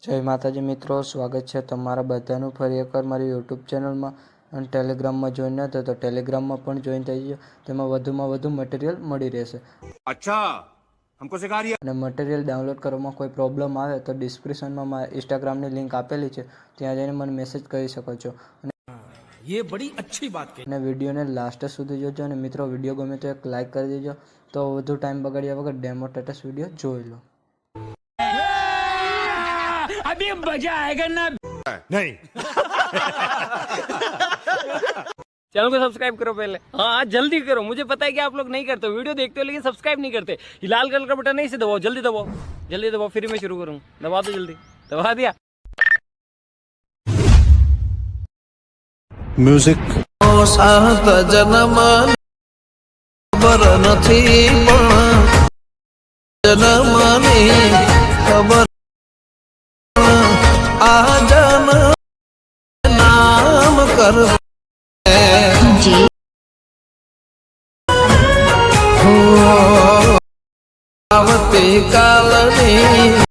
જય માતાજી મિત્રો, સ્વાગત છે તમારા બધાનું ફરી એકવાર મારી યુટ્યુબ ચેનલમાં અને ટેલિગ્રામમાં જોઈન ન થયો તો ટેલિગ્રામમાં પણ જોઈન થઈ ગયો। તેમાં વધુમાં વધુ મટીરિયલ મળી રહેશે। अच्छा हमको सिखा रही है। અને મટીરિયલ ડાઉનલોડ કરવામાં કોઈ પ્રોબ્લેમ આવે તો ડિસ્ક્રિપ્શનમાં મારા ઇન્સ્ટાગ્રામની લિંક આપેલી છે, ત્યાં જઈને મને મેસેજ કરી શકો છો। ये बड़ी अच्छी बात कही। અને વિડીયોને લાસ્ટ સુધી જોજો અને મિત્રો વિડીયો ગમે તો એક લાઇક કરી દેજો। તો વધુ ટાઈમ બગાડ્યા વગર ડેમો સ્ટેટસ વિડીયો જોઈ લો। अभी मजा आएगा ना। नहीं चैनल को सब्सक्राइब करो पहले। हाँ जल्दी करो, मुझे पता है कि आप लोग नहीं करते, वीडियो देखते हो लेकिन सब्सक्राइब नहीं करते। ये लाल कलर का बटन नहीं से दबाओ, जल्दी दबाओ, जल्दी दबाओ, फिर मैं शुरू करूँ। दबा दो जल्दी, दबा दिया। म्यूजिक सात जन्म खबर નથી પણ જન્મની ખબર આ જન્મ નામ કર આવતી કાલની